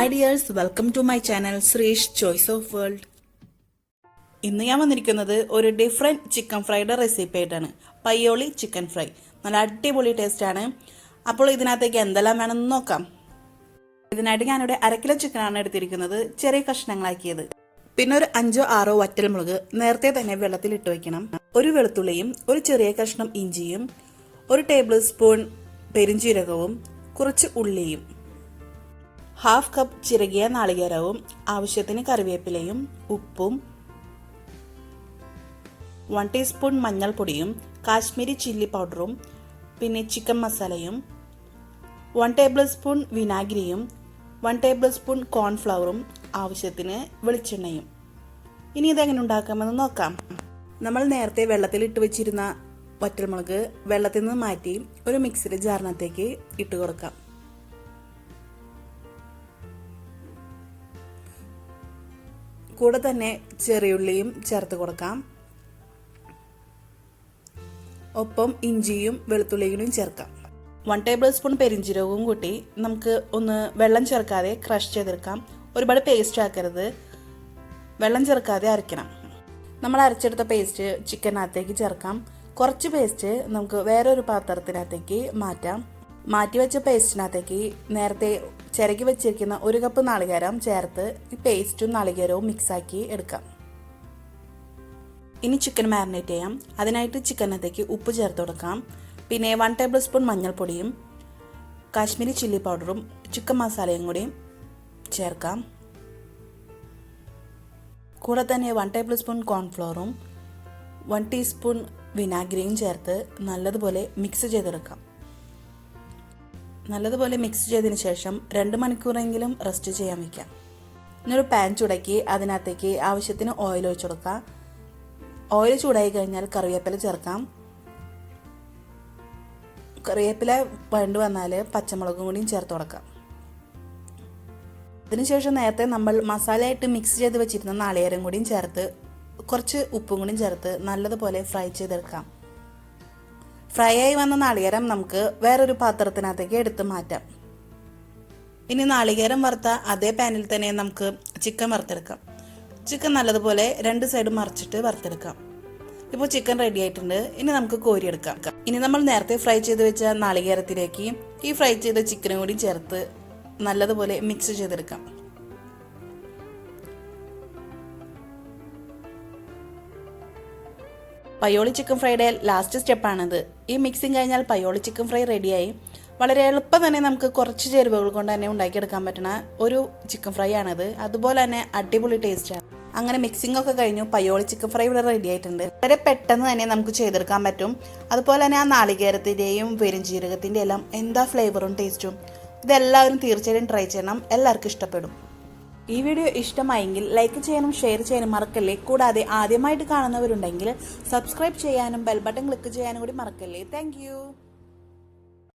Hi dears, welcome to my channel Srish Choice of World. ഇന്ന് ഞാൻ വന്നിരിക്കുന്നത് ഒരു ഡിഫറെൻറ്റ് ചിക്കൻ ഫ്രൈയുടെ റെസിപ്പി ആയിട്ടാണ്. Payyoli chicken fry. നല്ല അടിപൊളി ടേസ്റ്റാണ്. അപ്പോൾ ഇതിനകത്തേക്ക് എന്തെല്ലാം വേണമെന്ന് നോക്കാം. ഇതിനായിട്ട് ഞാനിവിടെ 1/2 കിലോ ചിക്കനാണ് എടുത്തിരിക്കുന്നത്, ചെറിയ കഷ്ണങ്ങളാക്കിയത്. പിന്നെ ഒരു 5-6 വറ്റൽമുളക് നേരത്തെ തന്നെ വെള്ളത്തിൽ ഇട്ട് വയ്ക്കണം. ഒരു വെളുത്തുള്ളിയും ഒരു ചെറിയ കഷ്ണം ഇഞ്ചിയും 1 ടേബിൾ സ്പൂൺ പെരിഞ്ജീരകവും കുറച്ച് ഉള്ളിയും, 1/2 കപ്പ് ചിരകിയ നാളികേരവും, ആവശ്യത്തിന് കറിവേപ്പിലയും, ഉപ്പും, 1 ടീസ്പൂൺ മഞ്ഞൾപ്പൊടിയും, കാശ്മീരി ചില്ലി പൗഡറും, പിന്നെ ചിക്കൻ മസാലയും, 1 ടേബിൾ സ്പൂൺ വിനാഗിരിയും, 1 ടേബിൾ സ്പൂൺ കോൺഫ്ലവറും, ആവശ്യത്തിന് വെളിച്ചെണ്ണയും. ഇനി ഇതെങ്ങനെ ഉണ്ടാക്കാമെന്ന് നോക്കാം. നമ്മൾ നേരത്തെ വെള്ളത്തിൽ ഇട്ട് വെച്ചിരുന്ന വറ്റൽമുളക് വെള്ളത്തിൽ നിന്ന് മാറ്റി ഒരു മിക്സിയുടെ ജാറിനകത്തേക്ക് ഇട്ട് കൊടുക്കാം. കൂടെ തന്നെ ചെറിയുള്ളിയും ചേർത്ത് കൊടുക്കാം. ഒപ്പം ഇഞ്ചിയും വെളുത്തുള്ളിയും ചേർക്കാം. 1 ടേബിൾ സ്പൂൺ പെരിഞ്ജീരകവും കൂട്ടി നമുക്ക് ഒന്ന് വെള്ളം ചേർക്കാതെ ക്രഷ് ചെയ്തെടുക്കാം. ഒരുപാട് പേസ്റ്റ് ആക്കരുത്, വെള്ളം ചേർക്കാതെ അരയ്ക്കണം. നമ്മൾ അരച്ചെടുത്ത പേസ്റ്റ് ചിക്കനകത്തേക്ക് ചേർക്കാം. കുറച്ച് പേസ്റ്റ് നമുക്ക് വേറൊരു പാത്രത്തിനകത്തേക്ക് മാറ്റാം. മാറ്റി വെച്ച പേസ്റ്റിനകത്തേക്ക് നേരത്തെ ചിരകി വെച്ചിരിക്കുന്ന 1 കപ്പ് നാളികേരം ചേർത്ത് ഈ പേസ്റ്റും നാളികേരവും മിക്സാക്കി എടുക്കാം. ഇനി ചിക്കൻ മാരിനേറ്റ് ചെയ്യാം. അതിനായിട്ട് ചിക്കനകത്തേക്ക് ഉപ്പ് ചേർത്ത് കൊടുക്കാം. പിന്നെ 1 ടേബിൾ സ്പൂൺ മഞ്ഞൾപ്പൊടിയും കാശ്മീരി ചില്ലി പൗഡറും ചിക്കൻ മസാലയും കൂടി ചേർക്കാം. കൂടെ തന്നെ 1 ടേബിൾ സ്പൂൺ കോൺഫ്ലോറും 1 ടീസ്പൂൺ വിനാഗിരിയും ചേർത്ത് നല്ലതുപോലെ മിക്സ് ചെയ്തെടുക്കാം. നല്ലതുപോലെ മിക്സ് ചെയ്തതിന് ശേഷം 2 മണിക്കൂറെങ്കിലും റെസ്റ്റ് ചെയ്യാൻ വയ്ക്കാം. ഇന്നൊരു പാൻ ചൂടാക്കി അതിനകത്തേക്ക് ആവശ്യത്തിന് ഓയിൽ ഒഴിച്ചു കൊടുക്കാം. ഓയിൽ ചൂടായി കഴിഞ്ഞാൽ കറിവേപ്പില ചേർക്കാം. കറിവേപ്പില വഴണ്ട് വന്നാൽ പച്ചമുളകും കൂടിയും ചേർത്ത് കൊടുക്കാം. അതിനുശേഷം നേരത്തെ നമ്മൾ മസാലയായിട്ട് മിക്സ് ചെയ്ത് വെച്ചിരുന്ന നാളികേരം കൂടിയും ചേർത്ത് കുറച്ച് ഉപ്പും കൂടിയും ചേർത്ത് നല്ലതുപോലെ ഫ്രൈ ചെയ്തെടുക്കാം. ഫ്രൈ ആയി വന്ന നാളികേരം നമുക്ക് വേറൊരു പാത്രത്തിനകത്തേക്ക് എടുത്ത് മാറ്റാം. ഇനി നാളികേരം വറുത്ത അതേ പാനിൽ തന്നെ നമുക്ക് ചിക്കൻ വറുത്തെടുക്കാം. ചിക്കൻ നല്ലതുപോലെ 2 സൈഡ് മറിച്ചിട്ട് വറുത്തെടുക്കാം. ഇപ്പോൾ ചിക്കൻ റെഡി ആയിട്ടുണ്ട്. ഇനി നമുക്ക് കോരിയെടുക്കാം. ഇനി നമ്മൾ നേരത്തെ ഫ്രൈ ചെയ്ത് വെച്ച നാളികേരത്തിലേക്ക് ഈ ഫ്രൈ ചെയ്ത ചിക്കനും കൂടി ചേർത്ത് നല്ലതുപോലെ മിക്സ് ചെയ്തെടുക്കാം. പയ്യോളി ചിക്കൻ ഫ്രൈയുടെ ലാസ്റ്റ് സ്റ്റെപ്പാണിത്. ഈ മിക്സിങ് കഴിഞ്ഞാൽ പയ്യോളി ചിക്കൻ ഫ്രൈ റെഡിയായി. വളരെ എളുപ്പം തന്നെ നമുക്ക് കുറച്ച് ചേരുവകൾ കൊണ്ട് തന്നെ ഉണ്ടാക്കിയെടുക്കാൻ പറ്റുന്ന ഒരു ചിക്കൻ ഫ്രൈ ആണിത്. അതുപോലെ തന്നെ അടിപൊളി ടേസ്റ്റാണ്. അങ്ങനെ മിക്സിംഗ് ഒക്കെ കഴിഞ്ഞു. പയ്യോളി ചിക്കൻ ഫ്രൈ ഇവിടെ റെഡി ആയിട്ടുണ്ട്. വളരെ പെട്ടെന്ന് തന്നെ നമുക്ക് ചെയ്തെടുക്കാൻ പറ്റും. അതുപോലെ തന്നെ ആ നാളികേരത്തിൻ്റെയും പെരുംജീരകത്തിൻ്റെ എല്ലാം എന്താ ഫ്ലേവറും ടേസ്റ്റും. ഇതെല്ലാവരും തീർച്ചയായും ട്രൈ ചെയ്യണം. എല്ലാവർക്കും ഇഷ്ടപ്പെടും. ഈ വീഡിയോ ഇഷ്ടമായെങ്കിൽ ലൈക്ക് ചെയ്യാനും ഷെയർ ചെയ്യാനും മറക്കല്ലേ. കൂടാതെ ആദ്യമായിട്ട് കാണുന്നവരുണ്ടെങ്കിൽ സബ്സ്ക്രൈബ് ചെയ്യാനും ബെൽ ബട്ടൺ ക്ലിക്ക് ചെയ്യാനും കൂടി മറക്കല്ലേ. താങ്ക്